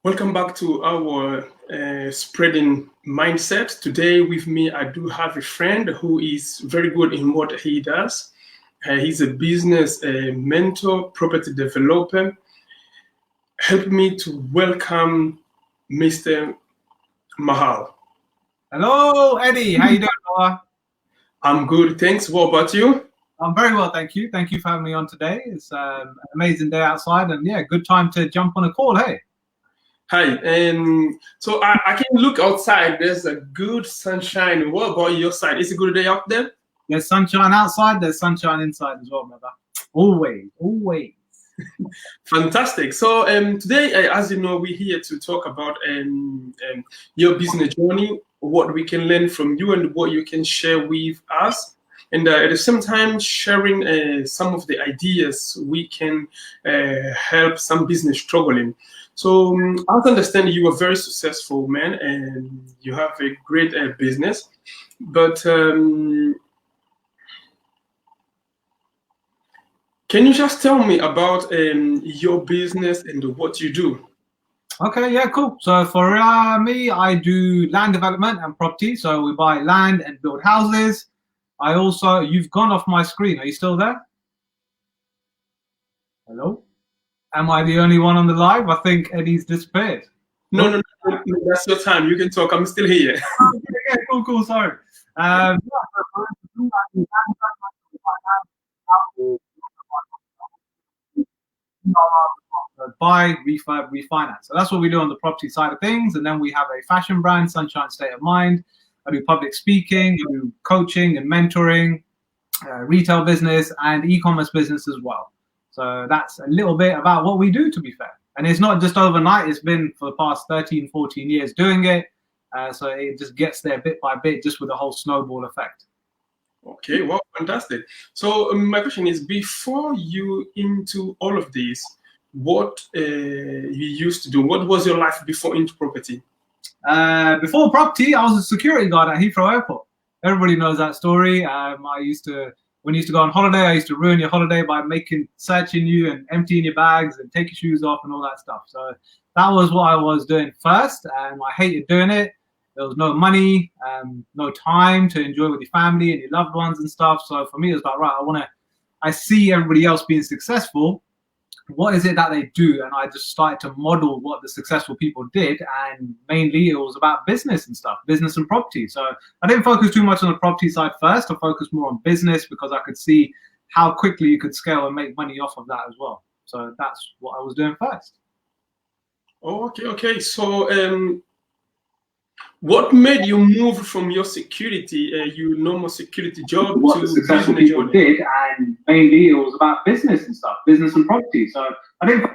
Welcome back to our spreading mindset. Today, with me, I do have a friend who is very good in what he does. He's a business mentor, property developer. Help me to welcome Mr. Mahal. Hello, Eddie. How you doing, Noah? I'm good, thanks. What about you? I'm very well, thank you. Thank you for having me on today. It's an amazing day outside, and yeah, good time to jump on a call. Hey. Hi. So I can look outside. There's a good sunshine. What about your side? Is it a good day out there? There's sunshine outside. There's sunshine inside as well, brother. Always, always. Fantastic. So today, as you know, we're here to talk about your business journey, what we can learn from you, and what you can share with us. And at the same time, sharing some of the ideas we can help some business struggling. So I understand you are very successful, man, and you have a great business. But can you just tell me about your business and what you do? Okay, yeah, cool. So for me, I do land development and property. So we buy land and build houses. You've gone off my screen. Are you still there? Hello? Am I the only one on the live? I think Eddie's disappeared. No, that's your time. You can talk. I'm still here. Okay, cool. Sorry. Buy, refurb, refinance. So that's what we do on the property side of things. And then we have a fashion brand, Sunshine State of Mind. I do public speaking, I do coaching and mentoring, retail business, and e-commerce business as well. So that's a little bit about what we do, to be fair. And it's not just overnight. It's been for the past 13, 14 years doing it. So it just gets there bit by bit, just with a whole snowball effect. Okay, well, fantastic. So my question is, before you into all of this, what you used to do? What was your life before into property? Before property, I was a security guard at Heathrow Airport. Everybody knows that story. When you used to go on holiday, I used to ruin your holiday by searching you and emptying your bags and take your shoes off and all that stuff. So that was what I was doing first, and I hated doing it. There was no money, no time to enjoy with your family and your loved ones and stuff. So for me, it was like, right, I see everybody else being successful. What is it that they do? And I just started to model what the successful people did. And mainly it was about business and stuff, business and property. So I didn't focus too much on the property side first. I focused more on business because I could see how quickly you could scale and make money off of that as well. So that's what I was doing first. Oh, okay. So what made you move from your your normal security job what to the successful business people journey? did, and mainly it was about business and stuff, business and property. So I didn't.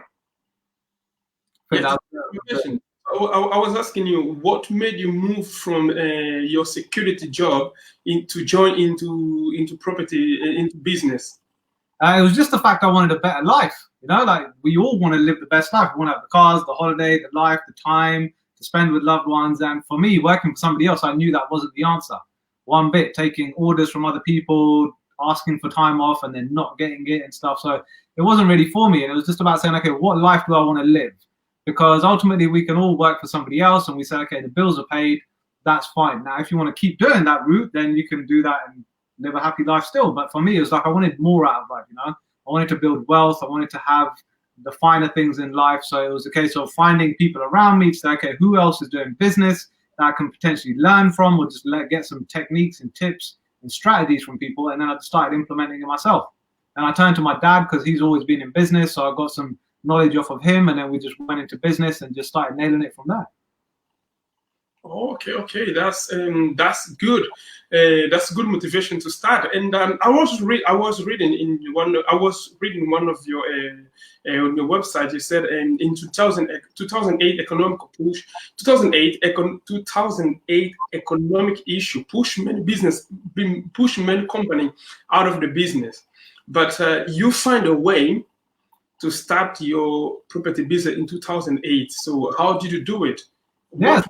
Yes, question. I was asking you, what made you move from your security job join into property into business? It was just the fact I wanted a better life. You know, like we all want to live the best life. We want to have the cars, the holiday, the life, the time to spend with loved ones. And for me, working for somebody else, I knew that wasn't the answer. One bit, taking orders from other people, asking for time off, and then not getting it and stuff. So it wasn't really for me. And it was just about saying, okay, what life do I want to live? Because ultimately, we can all work for somebody else, and we say, okay, the bills are paid. That's fine. Now, if you want to keep doing that route, then you can do that and live a happy life still. But for me, it was like I wanted more out of life, you know. I wanted to build wealth. I wanted to have the finer things in life. So it was a case of finding people around me to say, okay, who else is doing business that I can potentially learn from, or just get some techniques and tips and strategies from people. And then I started implementing it myself. And I turned to my dad because he's always been in business. So I got some knowledge off of him, and then we just went into business and just started nailing it from there. Okay, that's good. That's good motivation to start. And I was reading one of your on your website. You said in 2008 economic push, 2008 economic issue push many company out of the business, but you find a way to start your property business in 2008. So how did you do it? Yes,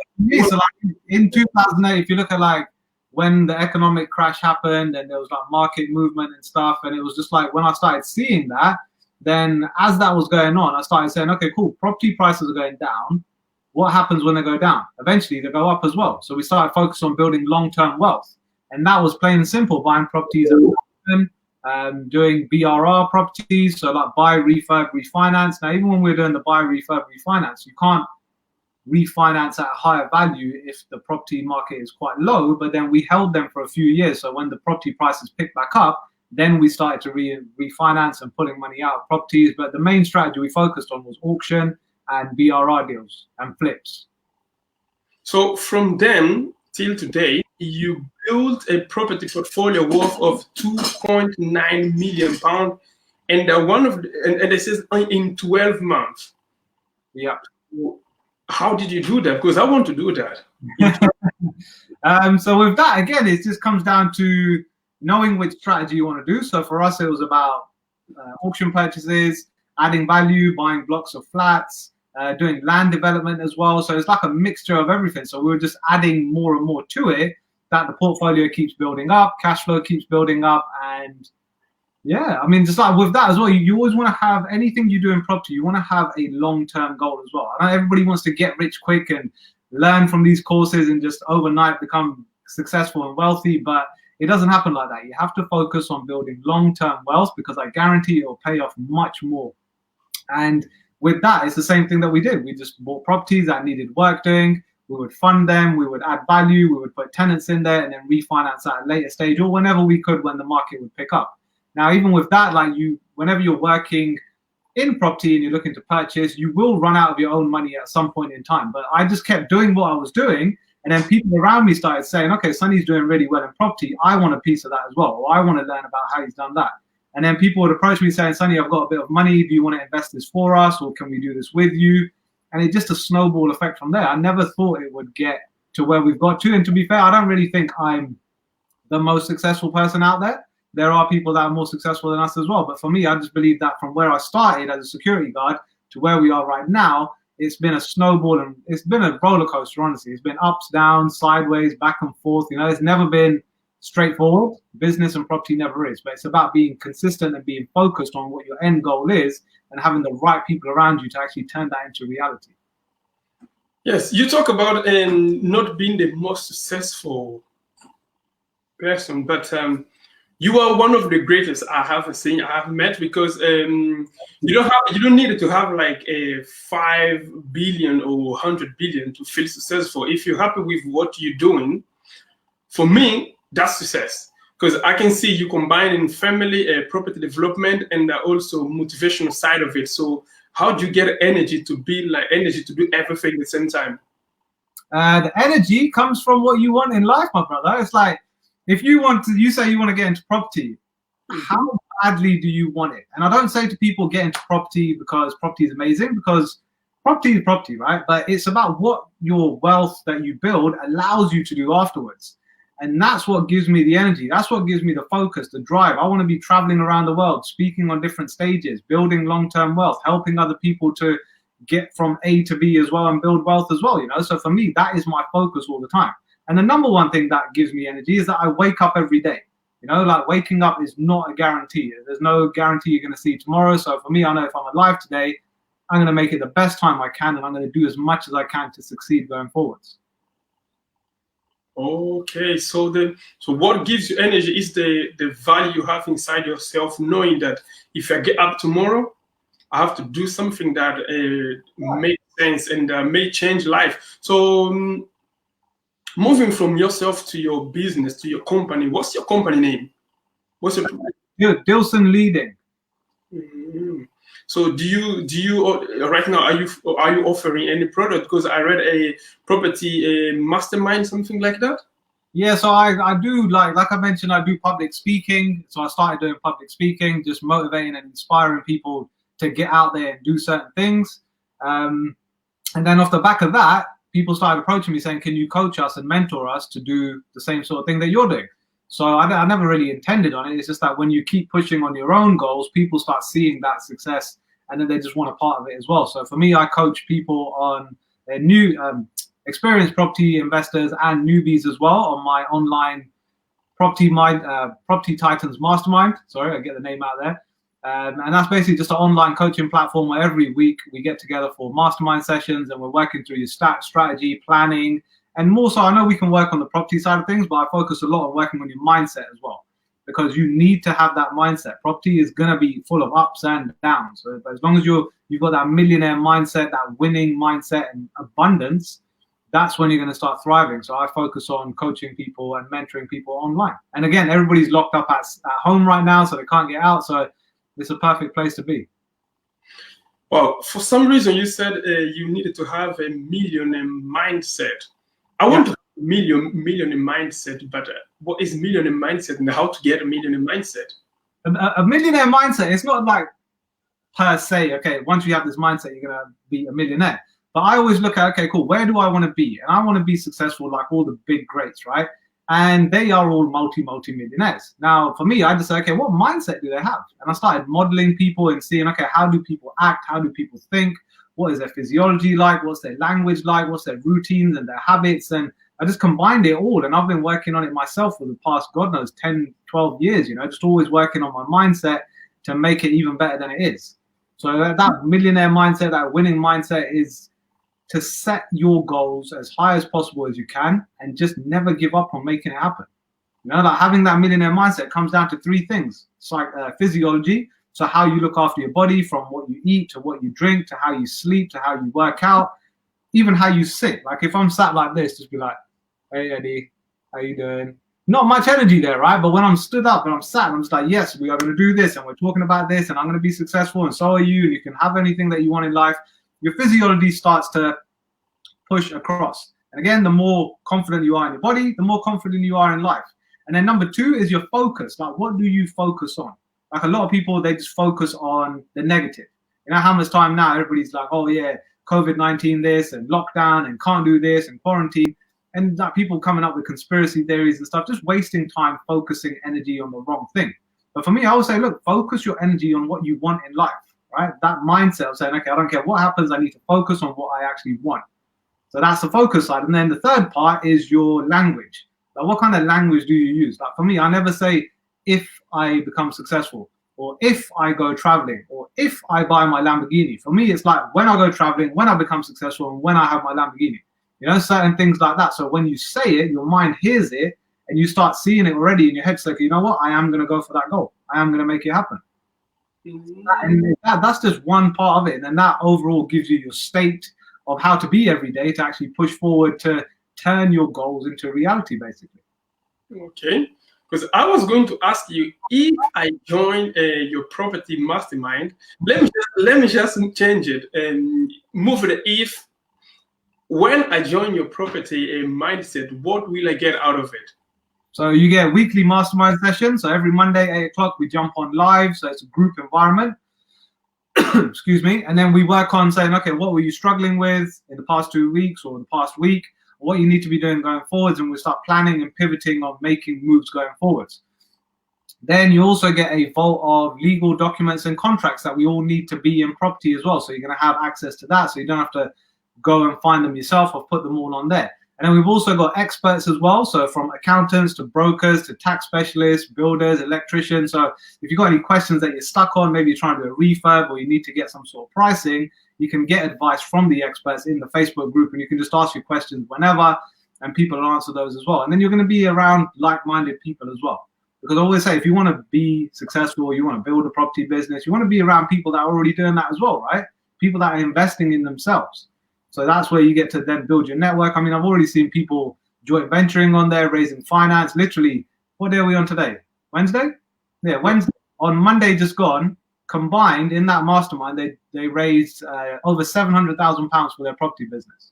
so like in 2008, if you look at like when the economic crash happened and there was like market movement and stuff, and it was just like when I started seeing that, then as that was going on, I started saying, okay, cool, property prices are going down. what happens when they go down? Eventually they go up as well. So we started focusing on building long-term wealth. And that was plain and simple, buying properties at doing BRR properties, so like buy, refurb, refinance. Now, even when we're doing the buy, refurb, refinance, you can't refinance at a higher value if the property market is quite low, but then we held them for a few years. So when the property prices picked back up, then we started to refinance and pulling money out of properties. But the main strategy we focused on was auction and BRR deals and flips. So from then till today, you built a property portfolio worth of £2.9 million, and and it says in 12 months. Yeah. How did you do that? Because I want to do that. So with that, again, it just comes down to knowing which strategy you want to do. So for us, it was about auction purchases, adding value, buying blocks of flats, doing land development as well. So it's like a mixture of everything. So we were just adding more and more to it, that the portfolio keeps building up, cash flow keeps building up. And yeah, I mean, just like with that as well, you always want to have anything you do in property, you want to have a long-term goal as well. I know everybody wants to get rich quick and learn from these courses and just overnight become successful and wealthy, but it doesn't happen like that. You have to focus on building long-term wealth, because I guarantee it will pay off much more. And with that, it's the same thing that we did. We just bought properties that needed work doing. We would fund them, we would add value, we would put tenants in there, and then refinance at a later stage or whenever we could when the market would pick up. Now, even with that, like whenever you're working in property and you're looking to purchase, you will run out of your own money at some point in time. But I just kept doing what I was doing, and then people around me started saying, okay, Sonny's doing really well in property. I want a piece of that as well, or I want to learn about how he's done that. And then people would approach me saying, Sonny, I've got a bit of money. Do you want to invest this for us, or can we do this with you? And it's just a snowball effect from there. I never thought it would get to where we've got to. And to be fair, I don't really think I'm the most successful person out there. There are people that are more successful than us as well. But for me, I just believe that from where I started as a security guard to where we are right now, it's been a snowball, and it's been a roller coaster, honestly. It's been ups, downs, sideways, back and forth. You know, it's never been straightforward. Business and property never is. But it's about being consistent and being focused on what your end goal is and having the right people around you to actually turn that into reality. Yes, you talk about not being the most successful person, but you are one of the greatest I have met, because you don't need to have like a 5 billion or 100 billion to feel successful. If you're happy with what you're doing, for me, that's success. Because I can see you combining family, property development, and also motivational side of it. So how do you get energy to do everything at the same time? The energy comes from what you want in life, my brother. It's like, if you say you want to get into property, how badly do you want it? And I don't say to people get into property because property is amazing, because property is property, right? But it's about what your wealth that you build allows you to do afterwards. And that's what gives me the energy. That's what gives me the focus, the drive. I want to be traveling around the world, speaking on different stages, building long-term wealth, helping other people to get from A to B as well and build wealth as well, you know? So for me, that is my focus all the time. And the number one thing that gives me energy is that I wake up every day. You know, like waking up is not a guarantee. There's no guarantee you're going to see tomorrow. So for me, I know if I'm alive today, I'm going to make it the best time I can, and I'm going to do as much as I can to succeed going forwards. Okay, so what gives you energy is the value you have inside yourself, knowing that if I get up tomorrow, I have to do something that makes sense and may change life. So moving from yourself to your business, to your company, what's your company name? What's your Dilson Leading. Mm-hmm. So do you right now, are you offering any product? Because I read a property mastermind, something like that. Yeah, so I do, like I mentioned, I do public speaking. So I started doing public speaking, just motivating and inspiring people to get out there and do certain things. And then off the back of that, people started approaching me saying, can you coach us and mentor us to do the same sort of thing that you're doing? So I never really intended on it. It's just that when you keep pushing on your own goals, people start seeing that success, and then they just want a part of it as well. So for me, I coach people on their new experienced property investors and newbies as well on my online Property Titans Mastermind. Sorry, I get the name out there. And that's basically just an online coaching platform where every week we get together for mastermind sessions and we're working through your strategy, planning, and more so, I know we can work on the property side of things, but I focus a lot on working on your mindset as well, because you need to have that mindset. Property is going to be full of ups and downs. So as long as you've got that millionaire mindset, that winning mindset and abundance, that's when you're going to start thriving. So I focus on coaching people and mentoring people online. And again, everybody's locked up at home right now, so they can't get out. So it's a perfect place to be. Well, for some reason, you said you needed to have a millionaire mindset. I want to have a millionaire mindset, but what is millionaire mindset and how to get a millionaire mindset? A millionaire mindset, it's not like per se, okay, once you have this mindset, you're going to be a millionaire. But I always look at, okay, cool, where do I want to be? And I want to be successful like all the big greats, right? And they are all multi-millionaires. Now, for me, I just said, okay, what mindset do they have? And I started modeling people and seeing, okay, how do people act? How do people think? What is their physiology like? What's their language like? What's their routines and their habits? And I just combined it all. And I've been working on it myself for the past, God knows, 10, 12 years, just always working on my mindset to make it even better than it is. So that millionaire mindset, that winning mindset is to set your goals as high as possible as you can and just never give up on making it happen. Like having that millionaire mindset comes down to three things. It's like physiology, so how you look after your body, from what you eat to what you drink to how you sleep to how you work out, even how you sit. Like if I'm sat like this, just be like, hey Eddie, how you doing? Not much energy there, right? But when I'm stood up and I'm sat, I'm just like, yes, we are going to do this and we're talking about this and I'm going to be successful and so are you, and you can have anything that you want in life. Your physiology starts to push across. And again, the more confident you are in your body, the more confident you are in life. And then number two is your focus. Like, what do you focus on? Like a lot of people, they just focus on the negative. How much time now everybody's like, oh yeah, COVID-19 this and lockdown and can't do this and quarantine. And that people coming up with conspiracy theories and stuff, just wasting time focusing energy on the wrong thing. But for me, I would say, look, focus your energy on what you want in life, right? That mindset of saying, okay, I don't care what happens, I need to focus on what I actually want. So that's the focus side. And then the third part is your language. Like, what kind of language do you use? Like for me, I never say if I become successful or if I go traveling or if I buy my Lamborghini. For me, it's like when I go traveling, when I become successful, and when I have my Lamborghini. Certain things like that. So when you say it, your mind hears it and you start seeing it already in your head. It's like, you know what? I am going to go for that goal. I am going to make it happen. And that's just one part of it. And then that overall gives you your state of how to be every day to actually push forward to turn your goals into reality, basically. Okay. Because I was going to ask you, if I join your property mastermind, let me just change it and move the if. When I join your property mindset, what will I get out of it? So you get weekly mastermind sessions. So every Monday, 8 o'clock, we jump on live. So it's a group environment. Excuse me. And then we work on saying, okay, what were you struggling with in the past 2 weeks or the past week? What you need to be doing going forwards, and we start planning and pivoting on making moves going forwards. Then you also get a vault of legal documents and contracts that we all need to be in property as well. So you're going to have access to that. So you don't have to go and find them yourself or put them all on there. And then we've also got experts as well. So from accountants to brokers to tax specialists, builders, electricians. So if you've got any questions that you're stuck on, maybe you're trying to do a refurb or you need to get some sort of pricing, you can get advice from the experts in the Facebook group, and you can just ask your questions whenever and people will answer those as well. And then you're going to be around like-minded people as well. Because I always say, if you want to be successful, you want to build a property business, you want to be around people that are already doing that as well, right? People that are investing in themselves. So that's where you get to then build your network. I mean, I've already seen people joint venturing on there, raising finance. Literally, what day are we on today? Wednesday? Yeah, Wednesday. On Monday just gone, combined in that mastermind, they raised over £700,000 for their property business.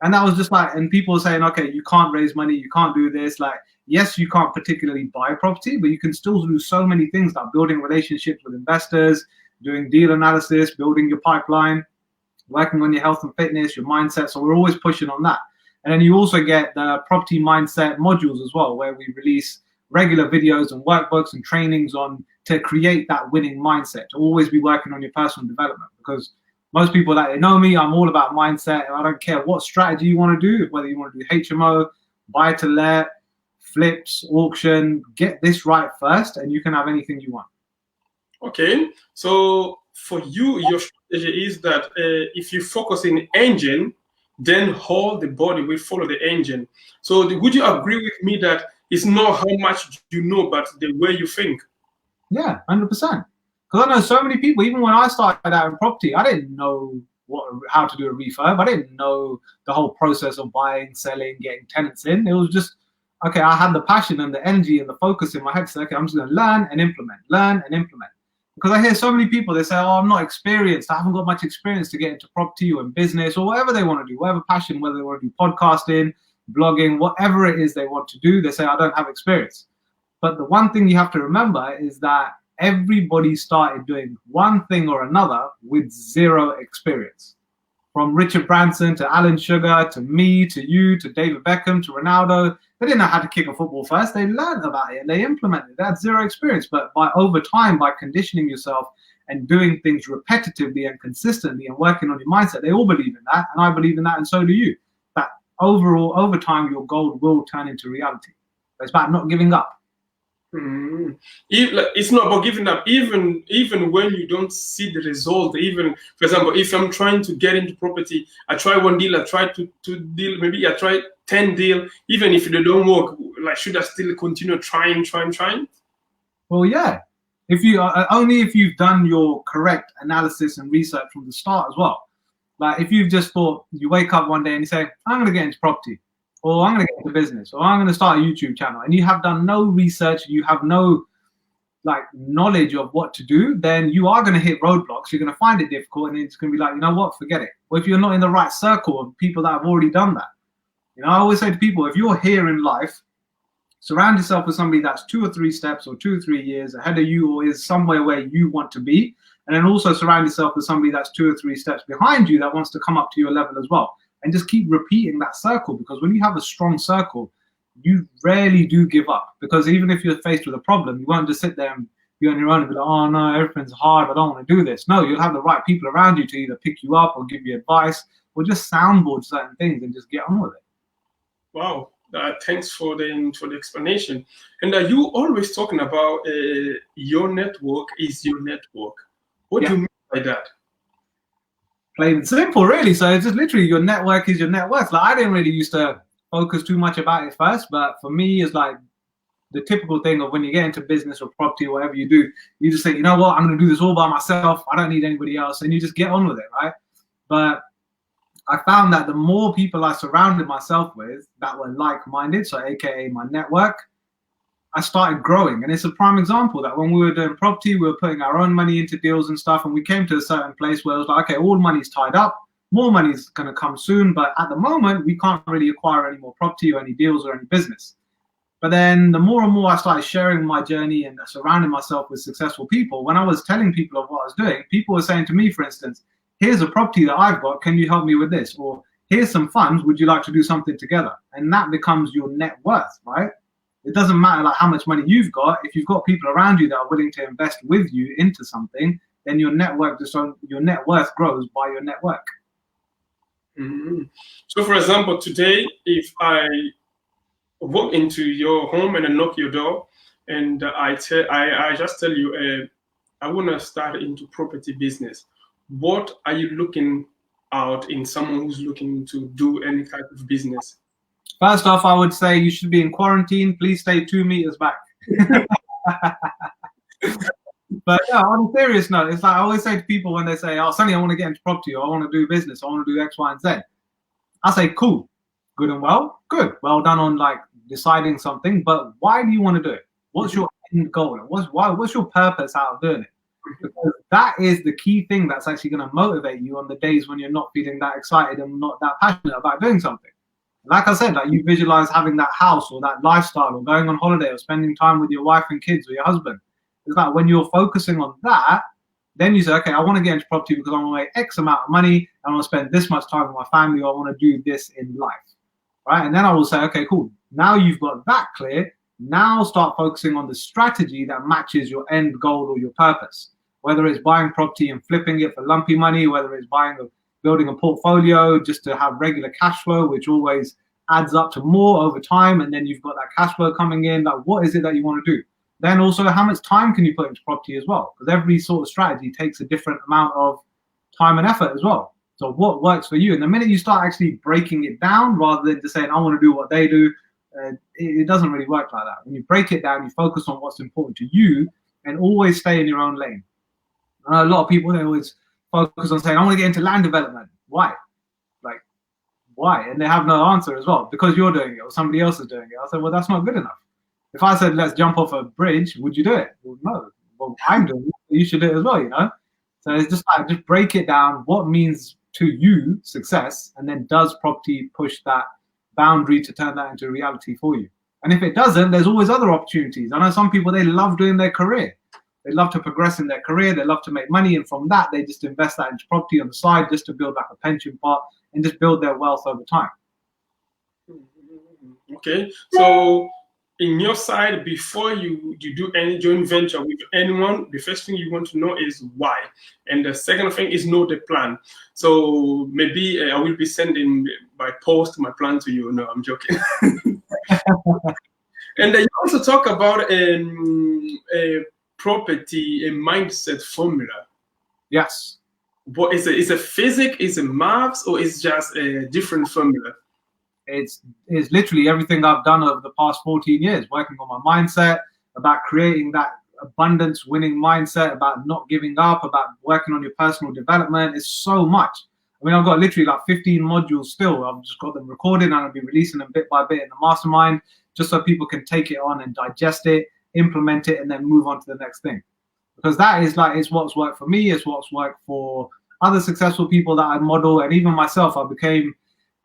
And that was just like, and people were saying, okay, you can't raise money, you can't do this. Like, yes, you can't particularly buy property, but you can still do so many things like building relationships with investors, doing deal analysis, building your pipeline, working on your health and fitness, your mindset. So we're always pushing on that. And then you also get the property mindset modules as well, where we release regular videos and workbooks and trainings on to create that winning mindset, to always be working on your personal development. Because most people that know me, I'm all about mindset, and I don't care what strategy you want to do, whether you want to do HMO, buy to let, flips, auction, get this right first, and you can have anything you want. Okay, so for you, your strategy is that if you focus in engine, then whole the body will follow the engine. So would you agree with me that it's not how much you know, but the way you think? Yeah, 100%. Because I know so many people. Even when I started out in property, I didn't know how to do a refurb. I didn't know the whole process of buying, selling, getting tenants in. It was just okay. I had the passion and the energy and the focus in my head. So okay, I'm just going to learn and implement, learn and implement. Because I hear so many people, they say, "Oh, I'm not experienced. I haven't got much experience to get into property or in business or whatever they want to do, whatever passion, whether they want to do podcasting, blogging, whatever it is they want to do." They say, "I don't have experience." But the one thing you have to remember is that everybody started doing one thing or another with zero experience. From Richard Branson to Alan Sugar to me to you to David Beckham to Ronaldo, they didn't know how to kick a football first. They learned about it and they implemented it. They had zero experience. But by over time, by conditioning yourself and doing things repetitively and consistently and working on your mindset, they all believe in that. And I believe in that, and so do you. That overall, over time, your goal will turn into reality. But it's about not giving up. It's not about giving up. Even when you don't see the result. Even for example, if I'm trying to get into property, I try one deal, I try two deal, maybe I try 10 deal. Even if they don't work, like should I still continue trying? Well, yeah. If you only if you've done your correct analysis and research from the start as well. Like if you've just thought, you wake up one day and you say, I'm going to get into property, or I'm going to get into business, or I'm going to start a YouTube channel, and you have done no research, you have no like knowledge of what to do, then you are going to hit roadblocks. You're going to find it difficult, and it's going to be like, you know what, forget it. Or if you're not in the right circle of people that have already done that. You know, I always say to people, if you're here in life, surround yourself with somebody that's 2 or 3 steps or 2 or 3 years ahead of you, or is somewhere where you want to be. And then also surround yourself with somebody that's 2 or 3 steps behind you that wants to come up to your level as well. And just keep repeating that circle, because when you have a strong circle, you rarely do give up. Because even if you're faced with a problem, you won't just sit there and be on your own and be like, oh no, everything's hard, I don't want to do this. No, you'll have the right people around you to either pick you up or give you advice, or just soundboard certain things and just get on with it. Wow. Thanks for the explanation. And you always talking about your network is your network. What do you mean by that? Plain and simple, really. So it's just literally your network is your net worth. Like I didn't really used to focus too much about it first, but for me, it's like the typical thing of when you get into business or property or whatever you do, you just think, you know what, I'm going to do this all by myself. I don't need anybody else, and you just get on with it, right? But I found that the more people I surrounded myself with that were like-minded, so AKA my network, I started growing. And it's a prime example that when we were doing property, we were putting our own money into deals and stuff, and we came to a certain place where it was like, okay, all money's tied up, more money's going to come soon, but at the moment, we can't really acquire any more property or any deals or any business. But then the more and more I started sharing my journey and surrounding myself with successful people, when I was telling people of what I was doing, people were saying to me, for instance, here's a property that I've got, can you help me with this? Or here's some funds, would you like to do something together? And that becomes your net worth, right? It doesn't matter like how much money you've got. If you've got people around you that are willing to invest with you into something, then your network, your net worth grows by your network. Mm-hmm. So for example, today, if I walk into your home and I knock your door, and I just tell you, I want to start into property business. What are you looking out in someone who's looking to do any type of business? First off, I would say you should be in quarantine. Please stay 2 meters back. But yeah, on a serious note, it's like I always say to people when they say, oh, Sonny, I want to get into property, or I want to do business, I want to do X, Y, and Z. I say, cool, good and well, good. Well done on like deciding something, but why do you want to do it? What's your end goal? What's your purpose out of doing it? Because that is the key thing that's actually going to motivate you on the days when you're not feeling that excited and not that passionate about doing something. Like I said, like you visualize having that house or that lifestyle or going on holiday or spending time with your wife and kids or your husband. It's like when you're focusing on that, then you say, okay, I want to get into property because I want to make X amount of money. I want to spend this much time with my family, or I want to do this in life, right? And then I will say, okay, cool. Now you've got that clear. Now start focusing on the strategy that matches your end goal or your purpose. Whether it's buying property and flipping it for lumpy money, whether it's building a portfolio just to have regular cash flow, which always adds up to more over time, and then you've got that cash flow coming in. Like, what is it that you want to do? Then also, how much time can you put into property as well? Because every sort of strategy takes a different amount of time and effort as well. So what works for you? And the minute you start actually breaking it down rather than just saying, I want to do what they do, it doesn't really work like that. When you break it down, you focus on what's important to you and always stay in your own lane. A lot of people, they always focus on saying, I want to get into land development. Why? Like, why? And they have no answer as well. Because you're doing it or somebody else is doing it. I said, well, that's not good enough. If I said, let's jump off a bridge, would you do it? Well, no. Well, I'm doing it. You should do it as well, you know? So it's just like, just break it down. What means to you success? And then does property push that boundary to turn that into reality for you? And if it doesn't, there's always other opportunities. I know some people, they love doing their career. They love to progress in their career. They love to make money. And from that, they just invest that into property on the side just to build like a pension pot and just build their wealth over time. Okay. So in your side, before you do any joint venture with anyone, the first thing you want to know is why. And the second thing is know the plan. So maybe I will be sending by post my plan to you. No, I'm joking. And then you also talk about a property, a mindset formula. Yes. What is it? Is it physics? Is it maths? Or is it just a different formula? It's literally everything I've done over the past 14 years, working on my mindset, about creating that abundance winning mindset, about not giving up, about working on your personal development. It's so much. I mean, I've got literally like 15 modules still. I've just got them recorded and I'll be releasing them bit by bit in the mastermind just so people can take it on and digest it, implement it, and then move on to the next thing. Because that is like, it's what's worked for me, it's what's worked for other successful people that I model, and even myself. I became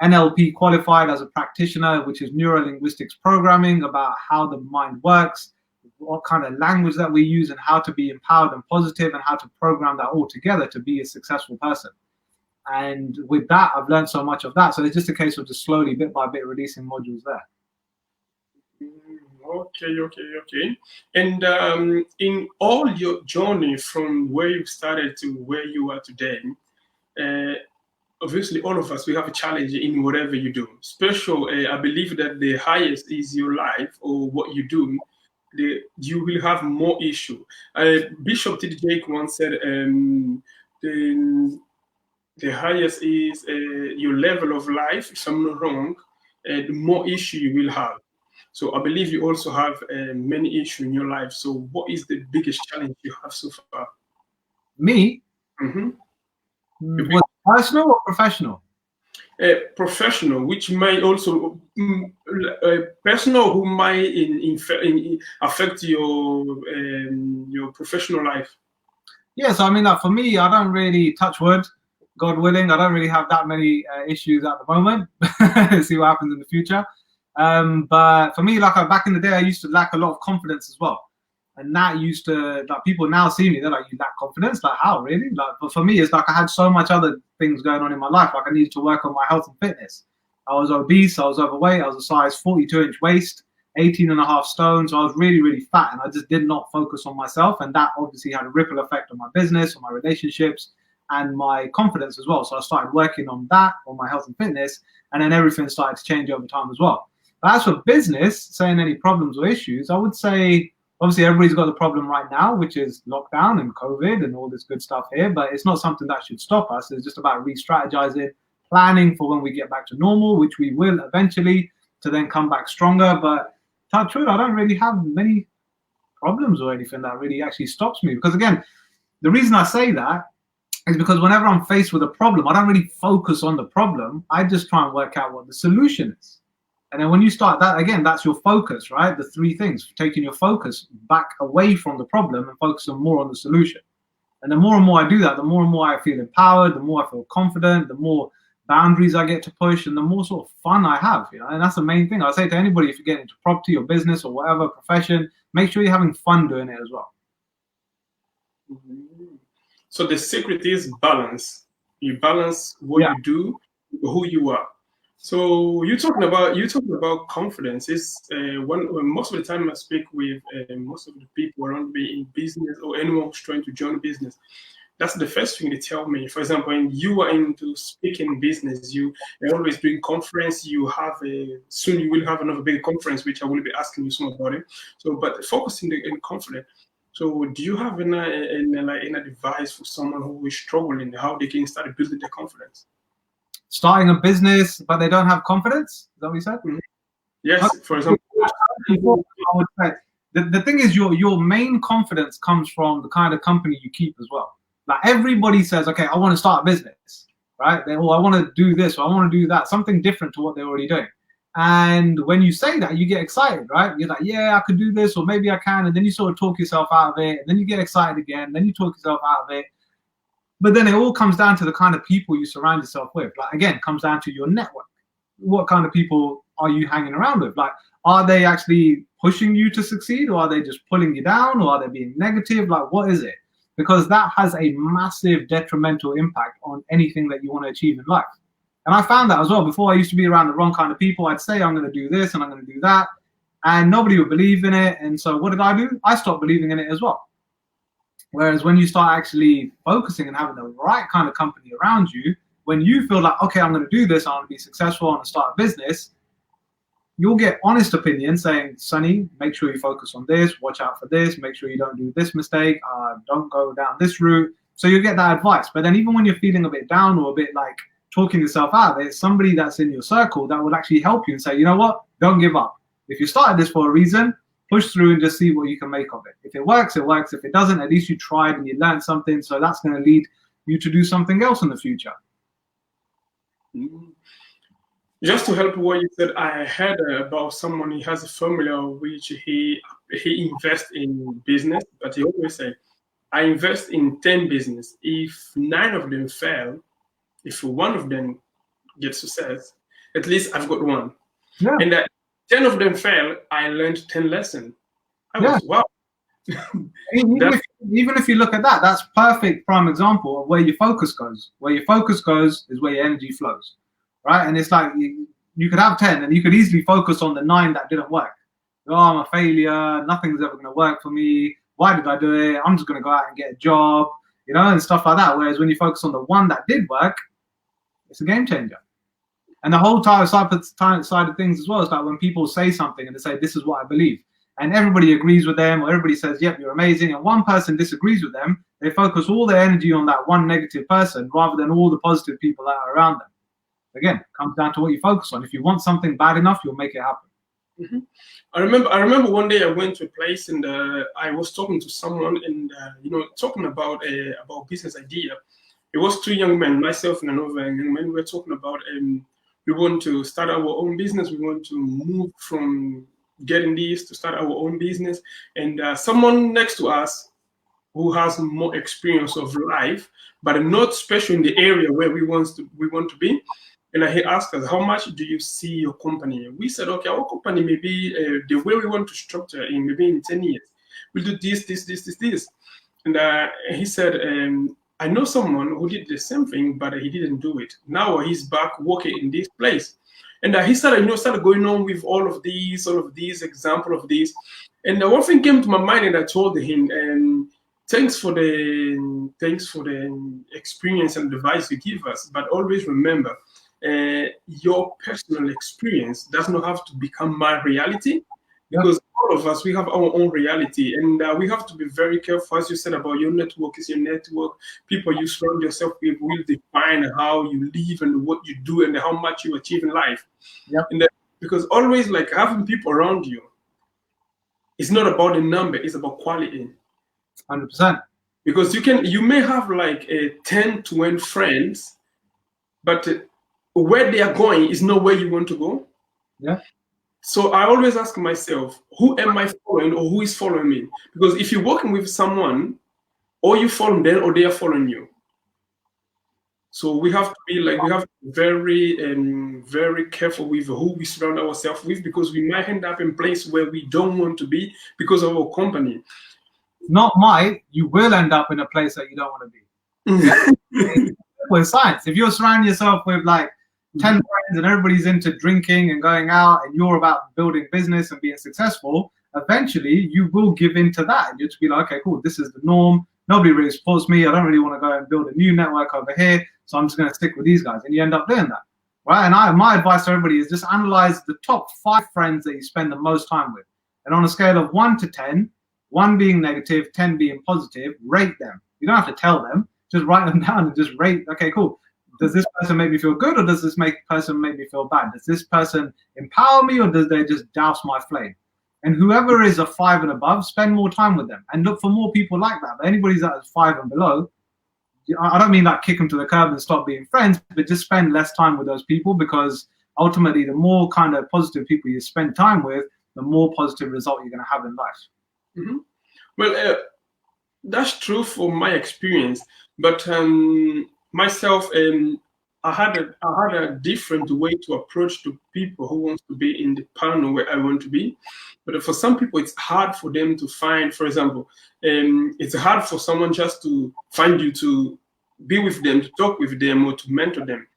NLP qualified as a practitioner, which is neuro-linguistics programming, about how the mind works, what kind of language that we use, and how to be empowered and positive, and how to program that all together to be a successful person. And with that, I've learned so much of that. So it's just a case of just slowly, bit by bit, releasing modules there. Okay. And in all your journey from where you started to where you are today, obviously all of us, we have a challenge in whatever you do. Special, I believe that the highest is your life or what you do. You will have more issue. Bishop T.D. Jakes once said, the highest is your level of life, if I'm not wrong, the more issue you will have. So I believe you also have many issues in your life. So what is the biggest challenge you have so far? Me? Was personal or professional? Professional, which might also personal, who might affect your professional life. Yeah, so I mean, like for me, I don't really, touch wood, God willing, I don't really have that many issues at the moment. See what happens in the future. But for me, like back in the day, I used to lack a lot of confidence as well. And that used to, like, people now see me, they're like, you lack confidence? Like, how, really? Like, but for me, it's like I had so much other things going on in my life. Like, I needed to work on my health and fitness. I was obese, I was overweight, I was a size 42-inch waist, 18.5 stone. So I was really, really fat, and I just did not focus on myself. And that obviously had a ripple effect on my business, on my relationships, and my confidence as well. So I started working on that, on my health and fitness, and then everything started to change over time as well. But as for business, saying any problems or issues, I would say, obviously, everybody's got the problem right now, which is lockdown and COVID and all this good stuff here, but it's not something that should stop us. It's just about re-strategizing, planning for when we get back to normal, which we will eventually, to then come back stronger. But touch wood, I don't really have many problems or anything that really actually stops me. Because again, the reason I say that is because whenever I'm faced with a problem, I don't really focus on the problem. I just try and work out what the solution is. And then when you start that, again, that's your focus, right? The three things, taking your focus back away from the problem and focusing more on the solution. And the more I do that, the more and more I feel empowered, the more I feel confident, the more boundaries I get to push, and the more sort of fun I have, you know. And that's the main thing. I say to anybody, if you get into property or business or whatever profession, make sure you're having fun doing it as well. So the secret is balance. You balance what you do, who you are. So you're talking about confidence. It's when most of the time I speak with most of the people around me in business or anyone who's trying to join business, That's the first thing they tell me. For example, when you are into speaking business, you are always doing conference. You have soon you will have another big conference, which I will be asking you some about it. So, but focusing in confidence. So, do you have an advice for someone who is struggling how they can start building their confidence? Starting a business, but they don't have confidence. Is that what you said? Mm-hmm. Yes. For example, I would say the thing is your main confidence comes from the kind of company you keep as well. Like everybody says, okay, I want to start a business, right? I want to do this, or I want to do that, something different to what they're already doing. And when you say that, you get excited, right? You're like, yeah, I could do this, or maybe I can. And then you sort of talk yourself out of it. And then you get excited again. Then you talk yourself out of it. But then it all comes down to the kind of people you surround yourself with. Like, again, it comes down to your network. What kind of people are you hanging around with? Like, are they actually pushing you to succeed, or are they just pulling you down, or are they being negative? Like, what is it? Because that has a massive detrimental impact on anything that you want to achieve in life. And I found that as well. Before, I used to be around the wrong kind of people. I'd say, I'm going to do this and I'm going to do that. And nobody would believe in it. And so what did I do? I stopped believing in it as well. Whereas when you start actually focusing and having the right kind of company around you, when you feel like, okay, I'm going to do this, I want to be successful, I want to start a business, you'll get honest opinions saying, Sonny, make sure you focus on this, watch out for this, make sure you don't do this mistake, don't go down this route. So you'll get that advice. But then even when you're feeling a bit down or a bit like talking yourself out of it, somebody that's in your circle that will actually help you and say, you know what, don't give up. If you started this for a reason, push through and just see what you can make of it. If it works, it works. If it doesn't, at least you tried and you learned something. So that's going to lead you to do something else in the future. Just to help what you said, I heard about someone. He has a formula which he invests in business, but he always say, I invest in 10 business. If 9 of them fail, if one of them gets success, at least I've got one. Yeah. And that 10 of them fail, I learned 10 lessons. I was, wow. Even if you look at that, that's perfect prime example of where your focus goes. Where your focus goes is where your energy flows, right? And it's like you could have 10 and you could easily focus on the 9 that didn't work. Oh, I'm a failure. Nothing's ever going to work for me. Why did I do it? I'm just going to go out and get a job, you know, and stuff like that. Whereas when you focus on the one that did work, it's a game changer. And the whole side of things as well is like when people say something and they say, this is what I believe. And everybody agrees with them, or everybody says, yep, you're amazing. And one person disagrees with them. They focus all their energy on that one negative person rather than all the positive people that are around them. Again, it comes down to what you focus on. If you want something bad enough, you'll make it happen. Mm-hmm. I remember one day I went to a place and I was talking to someone and talking about business idea. It was 2 young men, myself and another young man. We were talking about we want to start our own business. We want to move from getting this to start our own business. And someone next to us who has more experience of life, but not special in the area where we want to be. And he asked us, how much do you see your company? We said, okay, our company may be the way we want to structure in maybe in 10 years. We'll do this. And he said, I know someone who did the same thing, but he didn't do it. Now he's back working in this place. And he started going on with all of these example of these. And one thing came to my mind, and I told him, thanks for the experience and advice you give us, but always remember, your personal experience does not have to become my reality, because all of us, we have our own reality, and we have to be very careful. As you said about your network is your network. People you surround yourself with will define how you live and what you do and how much you achieve in life. Yep. And because always like having people around you, it's not about the number, it's about quality. 100%. Because you may have like 10 to 20 friends, but where they are going is not where you want to go. Yeah. So I always ask myself, who am I following or who is following me? Because if you're working with someone, or you follow them or they are following you. So we have to be very, very careful with who we surround ourselves with, because we might end up in a place where we don't want to be because of our company. Not might, you will end up in a place that you don't want to be. With science, if you're surrounding yourself with like 10 friends and everybody's into drinking and going out and you're about building business and being successful, eventually you will give in to that. You'll just be like, okay, cool, this is the norm. nobody really supports me. I don't really want to go and build a new network over here, so I'm just going to stick with these guys. And you end up doing that, right? And my advice to everybody is just analyze the top 5 friends that you spend the most time with. And on a scale of 1 to 10, 1 being negative, 10 being positive, rate them. You don't have to tell them. Just write them down and just rate, okay, cool. Does this person make me feel good, or does this person make me feel bad? Does this person empower me, or does they just douse my flame? And whoever is a 5 and above, spend more time with them and look for more people like that. But anybody that's 5 and below, I don't mean like kick them to the curb and stop being friends, but just spend less time with those people, because ultimately the more kind of positive people you spend time with, the more positive result you're going to have in life. Mm-hmm. Well, that's true for my experience, but myself, I had a different way to approach to people who want to be in the panel where I want to be. But for some people, it's hard for them to find. For example, it's hard for someone just to find you, to be with them, to talk with them, or to mentor them.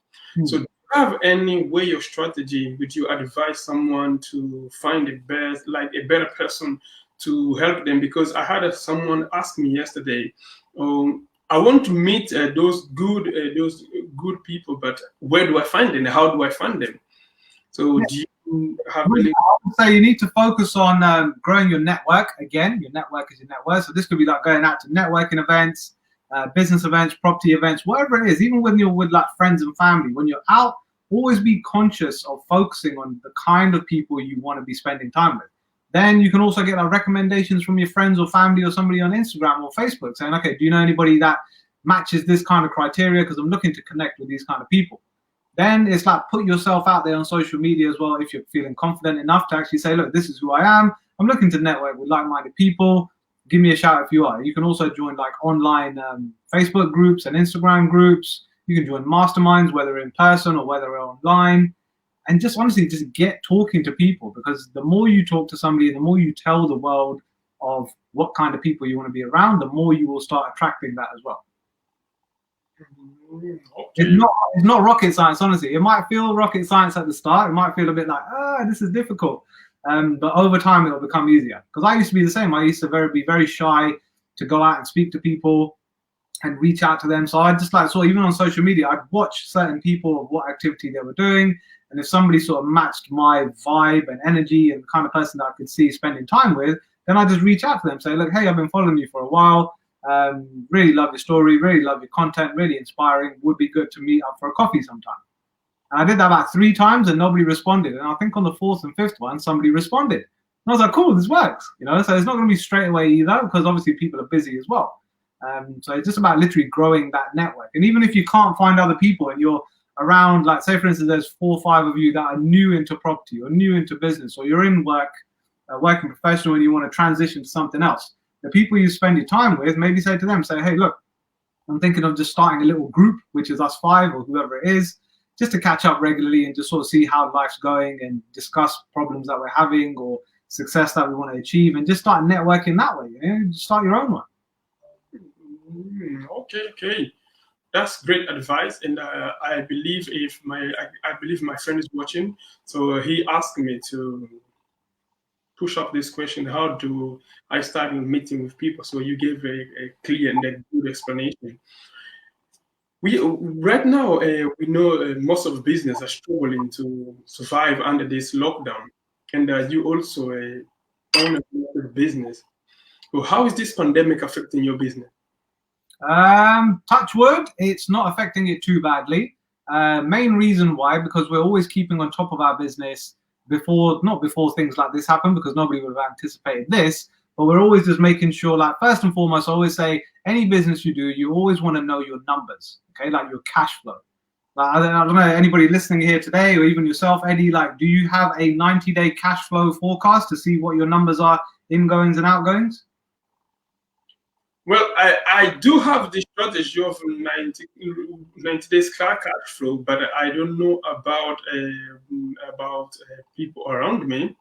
So do you have any way or strategy would you advise someone to find a better person to help them? Because I had someone ask me yesterday, I want to meet those good people, but where do I find them? How do I find them? So do you have really? I would say you need to focus on growing your network. Again, your network is your net worth. So this could be like going out to networking events, business events, property events, whatever it is. Even when you're with like friends and family, when you're out, always be conscious of focusing on the kind of people you want to be spending time with. Then you can also get like recommendations from your friends or family or somebody on Instagram or Facebook saying, okay, do you know anybody that matches this kind of criteria? Because I'm looking to connect with these kind of people. Then it's like put yourself out there on social media as well if you're feeling confident enough to actually say, look, this is who I am. I'm looking to network with like-minded people. Give me a shout if you are. You can also join like online Facebook groups and Instagram groups. You can join masterminds, whether in person or whether online. And just honestly, just get talking to people, because the more you talk to somebody, the more you tell the world of what kind of people you want to be around, the more you will start attracting that as well. Okay. It's not rocket science, honestly. It might feel rocket science at the start. It might feel a bit like, this is difficult. But over time, it'll become easier. Because I used to be the same. I used to be very shy to go out and speak to people and reach out to them. So I just even on social media, I'd watch certain people of what activity they were doing. And if somebody sort of matched my vibe and energy and the kind of person that I could see spending time with, then I just reach out to them, say, look, hey, I've been following you for a while. Really love your story, really love your content, really inspiring. Would be good to meet up for a coffee sometime. And I did that about 3 times and nobody responded. And I think on the 4th and 5th one, somebody responded. And I was like, cool, this works. So it's not going to be straight away either, because obviously people are busy as well. So it's just about literally growing that network. And even if you can't find other people and you're around, like say for instance, there's 4 or 5 of you that are new into property or new into business, or you're in work, working professional, and you want to transition to something else. The people you spend your time with, maybe say to them, say, hey, look, I'm thinking of just starting a little group, which is us 5 or whoever it is, just to catch up regularly and just sort of see how life's going and discuss problems that we're having or success that we want to achieve, and just start networking that way. Just start your own one. Okay. That's great advice, and I believe my friend is watching, so he asked me to push up this question: how do I start meeting with people? So you gave a clear and a good explanation. Right now we know most of business are struggling to survive under this lockdown, and you also own a business. So how is this pandemic affecting your business? Touch wood, it's not affecting it too badly. Main reason why, because we're always keeping on top of our business not before things like this happen, because nobody would have anticipated this, but we're always just making sure, like first and foremost, I always say any business you do, you always want to know your numbers, okay, like your cash flow. Like, I don't know, anybody listening here today, or even yourself, Eddie, like do you have a 90-day cash flow forecast to see what your numbers are, ingoings and outgoings? Well, I do have the strategy of 90 days cash flow, but I don't know about people around me.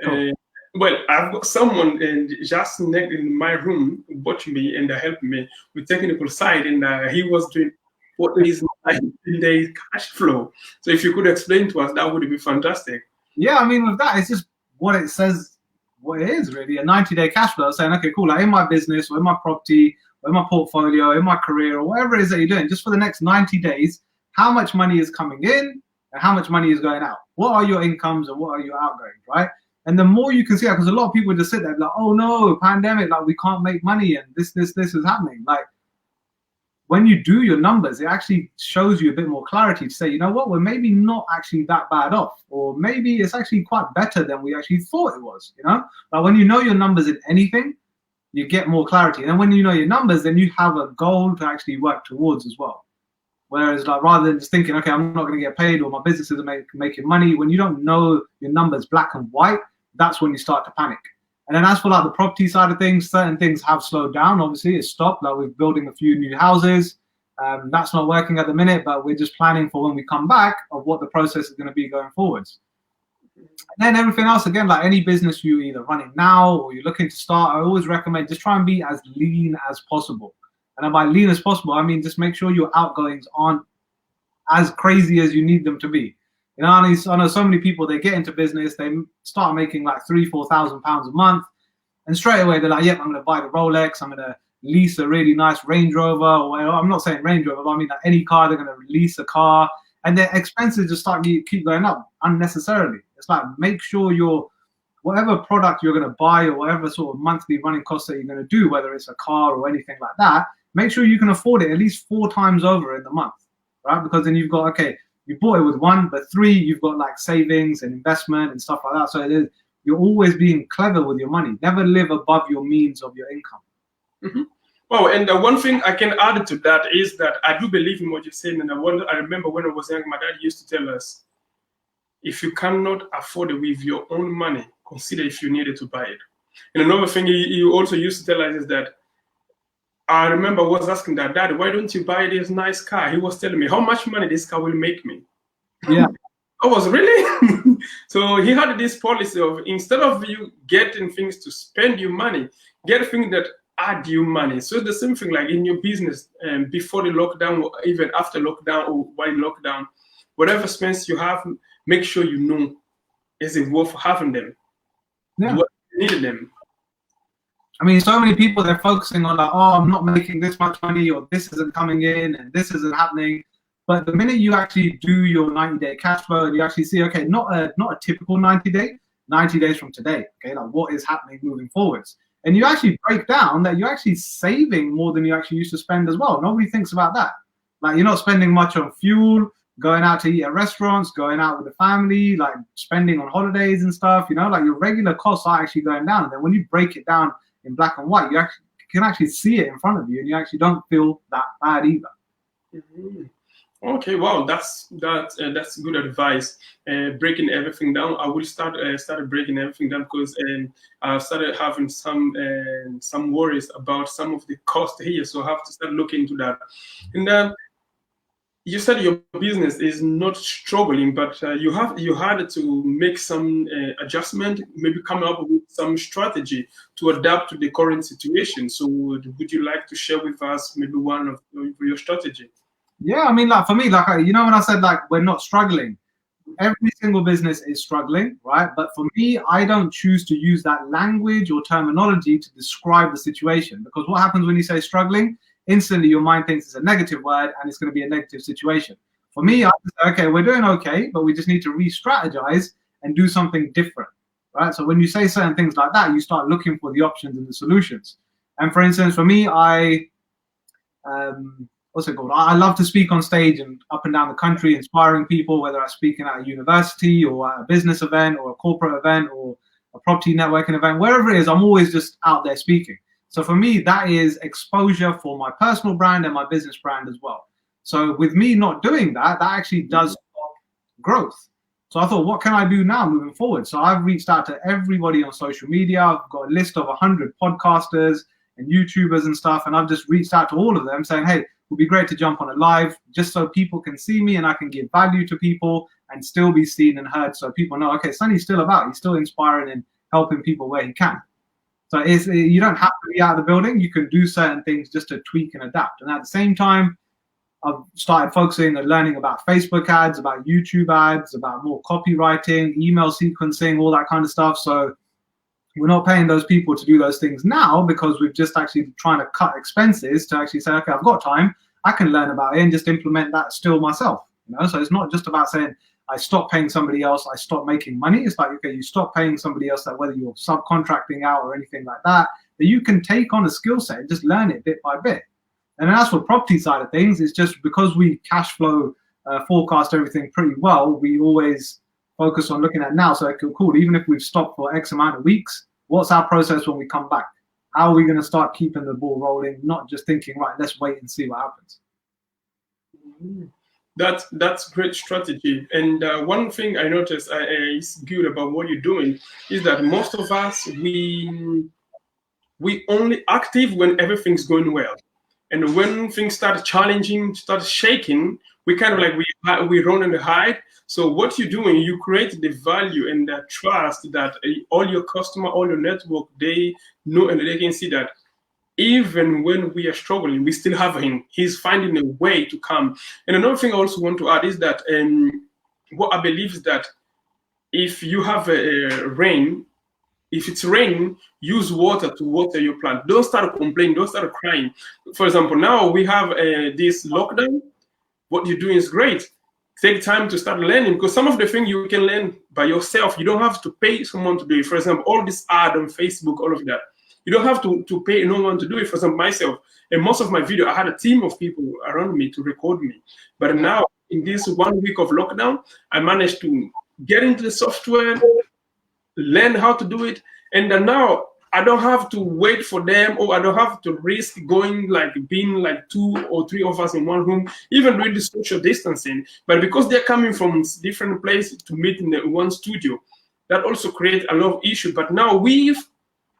Cool. Well, I've got someone just in my room watching me and helping me with technical side, and he was doing what is 90 days cash flow. So if you could explain to us, that would be fantastic. Yeah, I mean, with that, it's just what it says. What it is really, a 90-day cash flow, saying, okay, cool, like in my business or in my property in my portfolio, in my career, or whatever it is that you're doing, just for the next 90 days, how much money is coming in and how much money is going out? What are your incomes and what are your outgoings, right? And the more you can see that, because a lot of people just sit there like, oh no, pandemic, like we can't make money and this is happening. Like, when you do your numbers, it actually shows you a bit more clarity to say, you know what, we're maybe not actually that bad off, or maybe it's actually quite better than we actually thought it was, you know? But when you know your numbers in anything, you get more clarity. And when you know your numbers, then you have a goal to actually work towards as well. Whereas, like, rather than just thinking, okay, I'm not going to get paid or my business isn't making money, when you don't know your numbers black and white, that's when you start to panic. And then as for like the property side of things, certain things have slowed down. Obviously, it's stopped. Like we're building a few new houses. That's not working at the minute, but we're just planning for when we come back of what the process is going to be going forwards. And then everything else, again, like any business you either running now or you're looking to start, I always recommend just try and be as lean as possible. And by lean as possible, I mean just make sure your outgoings aren't as crazy as you need them to be. You know, I know so many people, they get into business, they start making like £3,000-4,000 a month, and straight away they're like, yep, I'm going to buy the Rolex, I'm going to lease a really nice Range Rover, or I'm not saying Range Rover, but I mean like any car, they're going to lease a car, and their expenses just start keep going up unnecessarily. It's like, make sure whatever product you're going to buy or whatever sort of monthly running costs that you're going to do, whether it's a car or anything like that, make sure you can afford it at least 4 times over in the month, right? Because then you've got, okay, you bought it with 1, but 3, you've got like savings and investment and stuff like that. So you're always being clever with your money. Never live above your means of your income. Mm-hmm. Well, and the one thing I can add to that is that I do believe in what you're saying. And I remember when I was young, my dad used to tell us, if you cannot afford it with your own money, consider if you needed to buy it. And another thing he also used to tell us is that, I remember I was asking that, Dad, why don't you buy this nice car? He was telling me how much money this car will make me. Yeah. I was really? So he had this policy of, instead of you getting things to spend your money, get things that add you money. So the same thing like in your business, before the lockdown, or even after lockdown or while lockdown, whatever expense you have, make sure you know, is it worth having them? Yeah. Do I need them? I mean, so many people, they're focusing on like, oh, I'm not making this much money, or this isn't coming in and this isn't happening. But the minute you actually do your 90-day cash flow and you actually see, okay, not a typical 90-day, 90 days from today, okay, like what is happening moving forwards. And you actually break down that you're actually saving more than you actually used to spend as well. Nobody thinks about that. Like, you're not spending much on fuel, going out to eat at restaurants, going out with the family, like spending on holidays and stuff, you know, like your regular costs are actually going down. And then when you break it down in black and white, you can actually see it in front of you, and you actually don't feel that bad either. Mm-hmm. Okay, wow, that's good advice. Breaking everything down. I will started breaking everything down because I started having some worries about some of the cost here, so I have to start looking into that. And you said your business is not struggling, but you had to make some adjustment, maybe come up with some strategy to adapt to the current situation. So would you like to share with us maybe one of your strategy? Yeah, I mean, like for me, like, you know, when I said like we're not struggling, every single business is struggling, right? But for me, I don't choose to use that language or terminology to describe the situation, because what happens when you say struggling? Instantly your mind thinks it's a negative word and it's going to be a negative situation. For me, I say, okay, we're doing okay, but we just need to re-strategize and do something different, right? So when you say certain things like that, you start looking for the options and the solutions. And for instance, for me, what's it called? I love to speak on stage and up and down the country, inspiring people, whether I'm speaking at a university or at a business event or a corporate event or a property networking event, wherever it is, I'm always just out there speaking. So for me, that is exposure for my personal brand and my business brand as well. So with me not doing that, that actually does stop growth. So I thought, what can I do now moving forward? So I've reached out to everybody on social media. I've got a list of 100 podcasters and YouTubers and stuff. And I've just reached out to all of them saying, hey, it would be great to jump on a live just so people can see me and I can give value to people and still be seen and heard. So people know, okay, Sonny's still about, he's still inspiring and helping people where he can. So you don't have to be out of the building. You can do certain things just to tweak and adapt. And at the same time, I've started focusing and learning about Facebook ads, about YouTube ads, about more copywriting, email sequencing, all that kind of stuff. So we're not paying those people to do those things now because we've just actually trying to cut expenses to actually say, okay, I've got time, I can learn about it and just implement that still myself. So it's not just about saying I stop paying somebody else, I stop making money. It's like, okay, you stop paying somebody else, that whether you're subcontracting out or anything like that, that you can take on a skill set and just learn it bit by bit. And then as for property side of things, it's just because we cash flow forecast everything pretty well, we always focus on looking at now. So okay, cool, even if we've stopped for X amount of weeks, what's our process when we come back? How are we going to start keeping the ball rolling, not just thinking, right, let's wait and see what happens. That's great strategy. And one thing I noticed is good about what you're doing is that most of us, we only active when everything's going well. And when things start challenging, start shaking, we kind of like we run and hide. So what you're doing, you create the value and the trust that all your customer, all your network, they know and they can see that even when we are struggling, we still have him. He's finding a way to come. And another thing I also want to add is that what I believe is that if you have a rain, if it's raining, use water to water your plant. Don't start complaining. Don't start crying. For example, now we have this lockdown. What you're doing is great. Take time to start learning, because some of the things you can learn by yourself. You don't have to pay someone to do it. For example, all this ad on Facebook, all of that. You don't have to pay no one to do it. For example, myself, and most of my video, I had a team of people around me to record me. But now, in this 1 week of lockdown, I managed to get into the software, learn how to do it, and then now I don't have to wait for them, or I don't have to risk going being like 2 or 3 of us in one room, even with the social distancing. But because they're coming from different places to meet in one studio, that also creates a lot of issues. But now with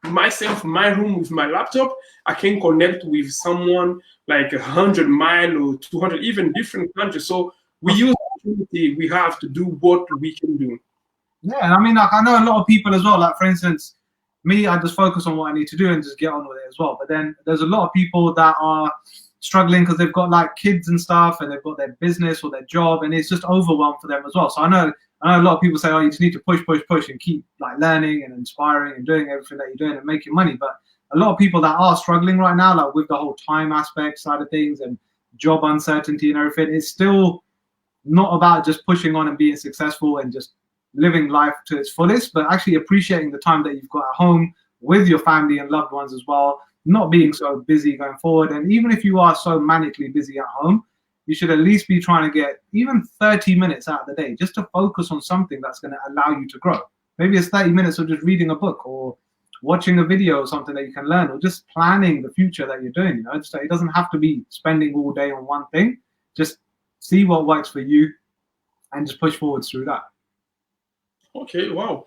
myself, my room with my laptop, I can connect with someone like 100 miles or 200, even different countries. So we use the opportunity we have to do what we can do. Yeah, and I mean, like, I know a lot of people as well. Like, for instance, me, I just focus on what I need to do and just get on with it as well. But then there's a lot of people that are struggling because they've got like kids and stuff, and they've got their business or their job, and it's just overwhelmed for them as well. So I know a lot of people say, oh, you just need to push and keep like learning and inspiring and doing everything that you're doing and making money. But a lot of people that are struggling right now, like with the whole time aspect side of things and job uncertainty and everything, it's still not about just pushing on and being successful and just living life to its fullest, but actually appreciating the time that you've got at home with your family and loved ones as well, not being so busy going forward. And even if you are so manically busy at home, you should at least be trying to get even 30 minutes out of the day just to focus on something that's going to allow you to grow. Maybe it's 30 minutes of just reading a book or watching a video or something that you can learn, or just planning the future that you're doing. It doesn't have to be spending all day on one thing. Just see what works for you and just push forward through that. Okay, wow.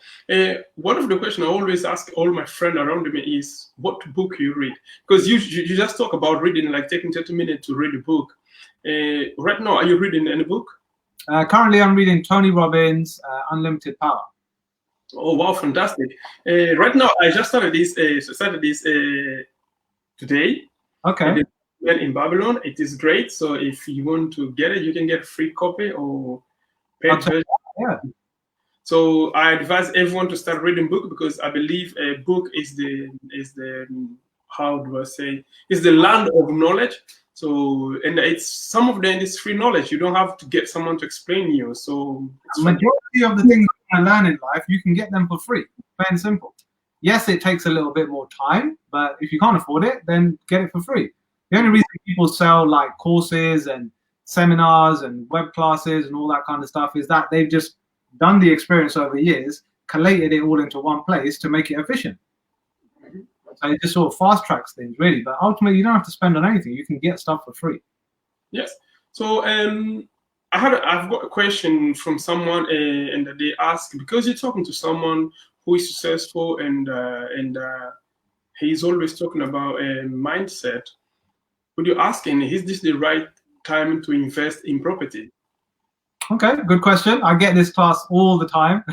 One of the questions I always ask all my friends around me is, what book you read? Because you just talk about reading, like taking 30 minutes to read a book. Right now, are you reading any book? Currently, I'm reading Tony Robbins' Unlimited Power. Oh, wow, fantastic. Right now, I just started this today. Okay. In Babylon. It is great. So if you want to get it, you can get a free copy or paid version. Yeah. So I advise everyone to start reading book, because I believe a book is the how do I say, is the land of knowledge. So, and it's some of them is free knowledge. You don't have to get someone to explain you. So the majority of the things you can learn in life, you can get them for free. Plain and simple. Yes, it takes a little bit more time, but if you can't afford it, then get it for free. The only reason people sell like courses and seminars and web classes and all that kind of stuff is that they've just done the experience over years, collated it all into one place to make it efficient. So it just sort of fast tracks things, really. But ultimately, you don't have to spend on anything. You can get stuff for free. Yes. So I've got a question from someone, and they ask, because you're talking to someone who is successful and he's always talking about mindset. Would you asking, is this the right time to invest in property? Okay, good question. I get this class all the time.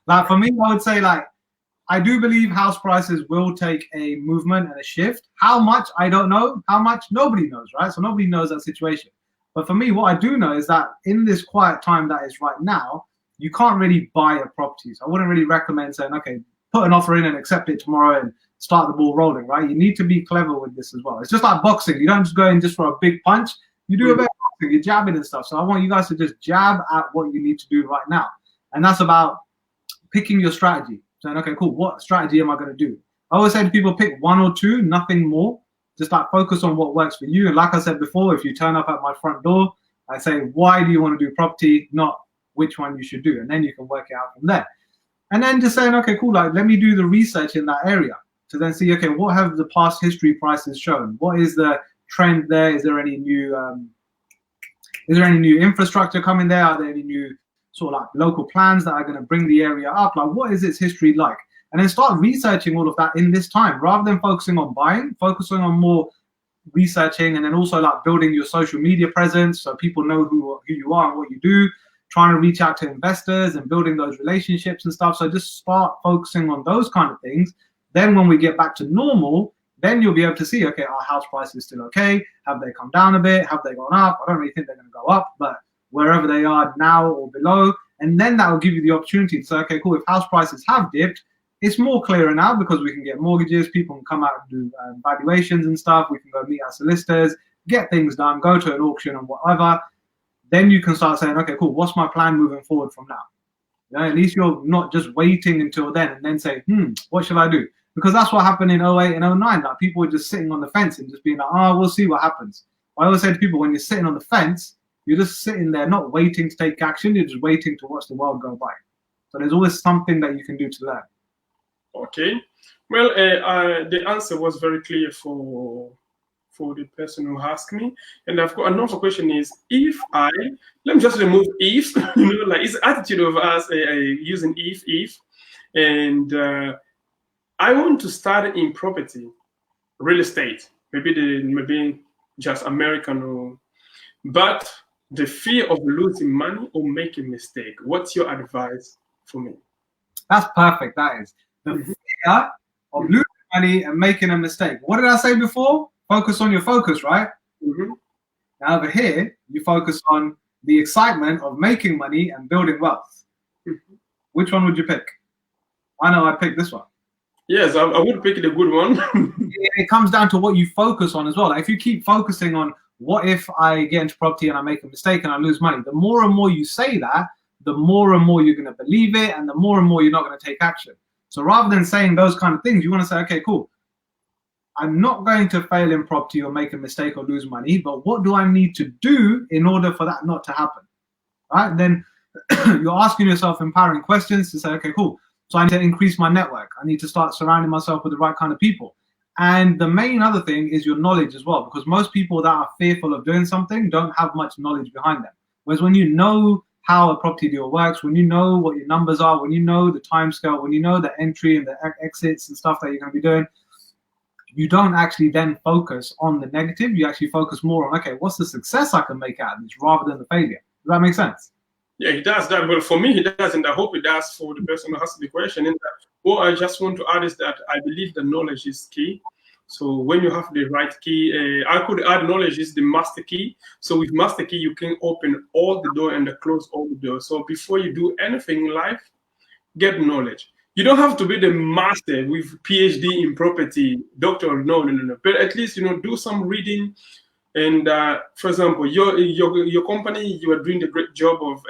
Like for me, I would say like, I do believe house prices will take a movement and a shift. How much, I don't know. How much, nobody knows, right? So nobody knows that situation. But for me, what I do know is that in this quiet time that is right now, you can't really buy a property. So I wouldn't really recommend saying, okay, put an offer in and accept it tomorrow and start the ball rolling, right? You need to be clever with this as well. It's just like boxing. You don't just go in just for a big punch. You do a bit of boxing, you're jabbing and stuff. So I want you guys to just jab at what you need to do right now. And that's about picking your strategy. Saying, okay, cool, what strategy am I going to do? I always say to people, pick one or two, nothing more. Just like focus on what works for you. And like I said before, if you turn up at my front door, I say, why do you want to do property, not which one you should do? And then you can work it out from there. And then just saying, okay, cool, like let me do the research in that area to then see, okay, what have the past history prices shown? What is the trend there? Is there any new infrastructure coming there? Are there any new sort of like local plans that are going to bring the area up? Like, what is its history like? And then start researching all of that in this time, rather than focusing on buying, focusing on more researching, and then also like building your social media presence so people know who you are and what you do, trying to reach out to investors and building those relationships and stuff. So just start focusing on those kind of things. Then when we get back to normal, then you'll be able to see, okay, our house price is still okay. Have they come down a bit? Have they gone up? I don't really think they're going to go up, but wherever they are now or below. And then that will give you the opportunity to say, okay, cool, if house prices have dipped, it's more clearer now because we can get mortgages, people can come out and do valuations and stuff, we can go meet our solicitors, get things done, go to an auction and whatever. Then you can start saying, okay, cool, what's my plan moving forward from now? You know, at least you're not just waiting until then and then say, what should I do? Because that's what happened in 08 and 09. Like people were just sitting on the fence and just being like, oh, we'll see what happens. I always say to people, when you're sitting on the fence, you're just sitting there, not waiting to take action, you're just waiting to watch the world go by. So there's always something that you can do to learn. Okay. Well, the answer was very clear for the person who asked me. And I've got another question is, let me just remove if, like it's attitude of us using if, and I want to start in property, real estate, maybe just American, but the fear of losing money or making a mistake. What's your advice for me? That's perfect, that is. The fear of losing money and making a mistake. What did I say before? Focus on your focus, right? Now over here, you focus on the excitement of making money and building wealth. Which one would you pick? I know I picked this one. Yes, I would pick the good one. It comes down to what you focus on as well. Like if you keep focusing on what if I get into property and I make a mistake and I lose money, the more and more you say that, the more and more you're going to believe it and the more and more you're not going to take action. So rather than saying those kind of things, you want to say, okay, cool. I'm not going to fail in property or make a mistake or lose money, but what do I need to do in order for that not to happen? Right? Then you're asking yourself empowering questions to say, okay, cool. So I need to increase my network. I need to start surrounding myself with the right kind of people. And the main other thing is your knowledge as well, because most people that are fearful of doing something don't have much knowledge behind them. Whereas when you know how a property deal works, when you know what your numbers are, when you know the time scale, when you know the entry and the exits and stuff that you're going to be doing, you don't actually then focus on the negative. You actually focus more on, okay, what's the success I can make out of this rather than the failure. Does that make sense? Yeah, he does that. Well, for me, he does, and I hope it does for the person who asked the question. And what I just want to add is that I believe the knowledge is key. So when you have the right key, I could add knowledge is the master key. So with master key, you can open all the door and close all the doors. So before you do anything in life, get knowledge. You don't have to be the master with PhD in property, doctor. No. But at least, do some reading. And for example, your company, you are doing a great job of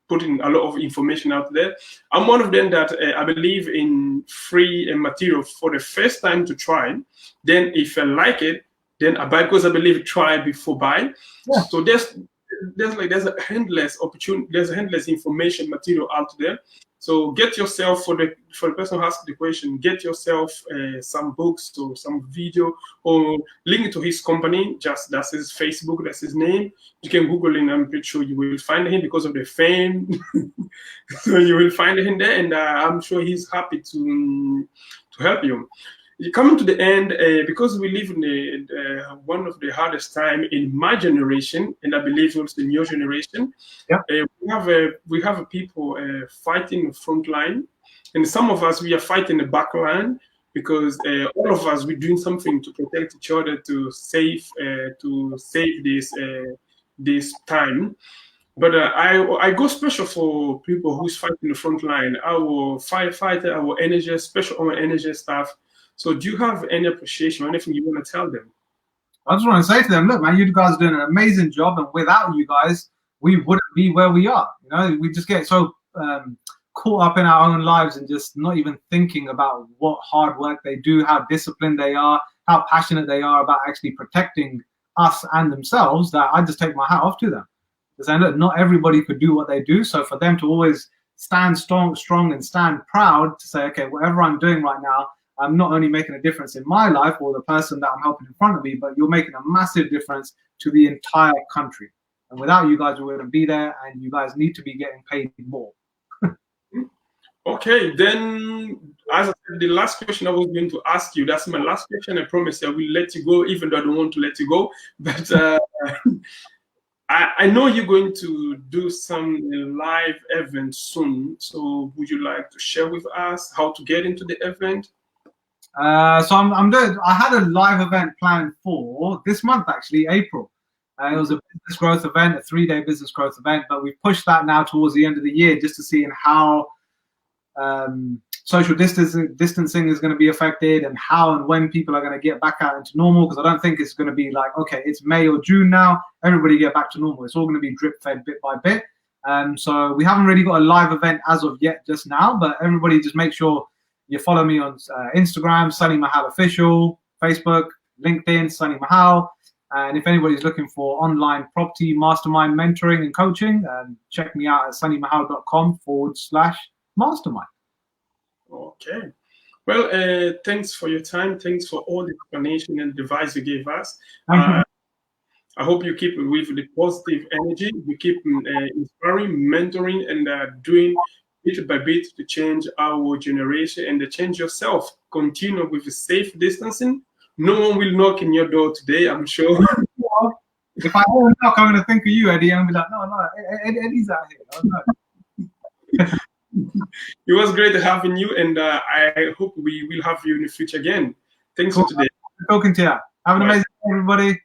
putting a lot of information out there. I'm one of them that I believe in free material for the first time to try. Then if I like it, then I buy, because I believe try before buy. Yeah. So there's a endless opportunity, there's a endless information material out there. So get yourself, for the person who asked the question, get yourself some books or some video, or link to his company. Just that's his Facebook, that's his name. You can Google him. I'm pretty sure you will find him because of the fame. So you will find him there, and I'm sure he's happy to help you. Coming to the end, because we live in one of the hardest time in my generation, and I believe also the new generation. Yeah. We have people fighting the front line, and some of us we are fighting the back line, because all of us we're doing something to protect each other, to save this time. But I go special for people who's fighting the front line, our firefighter, our energy, special our energy staff. So do you have any appreciation or anything you want to tell them? I just want to say to them, look, man, you guys are doing an amazing job, and without you guys, we wouldn't be where we are. You know, we just get so caught up in our own lives and just not even thinking about what hard work they do, how disciplined they are, how passionate they are about actually protecting us and themselves, that I just take my hat off to them. Because look, not everybody could do what they do. So for them to always stand strong and stand proud to say, okay, whatever I'm doing right now, I'm not only making a difference in my life or the person that I'm helping in front of me, but you're making a massive difference to the entire country. And without you guys, we wouldn't be there, and you guys need to be getting paid more. Okay, then, as I said, the last question I was going to ask you, that's my last question. I promise I will let you go, even though I don't want to let you go. But I know you're going to do some live event soon. So would you like to share with us how to get into the event? So I'm doing. I had a live event planned for this month, actually, April. It was a business growth event, a 3-day business growth event, but we've pushed that now towards the end of the year just to see how social distancing is going to be affected, and how and when people are going to get back out into normal. Because I don't think it's going to be like, okay, it's May or June now, everybody get back to normal. It's all going to be drip fed bit by bit. So we haven't really got a live event as of yet just now, but everybody just make sure you follow me on Instagram, Sunny Mahal Official, Facebook, LinkedIn, Sunny Mahal. And if anybody's looking for online property mastermind mentoring and coaching, check me out at sunnymahal.com/mastermind. Okay. Well, thanks for your time. Thanks for all the explanation and advice you gave us. I hope you keep with the positive energy. You keep inspiring, mentoring, and doing bit by bit to change our generation and to change yourself. Continue with the safe distancing. No one will knock in your door today, I'm sure. If I don't knock, I'm going to think of you, Eddie. I'm going to be like, no, Eddie's out here. It was great having you, and I hope we will have you in the future again. Thanks for today. Talking to you. Have an amazing day, everybody.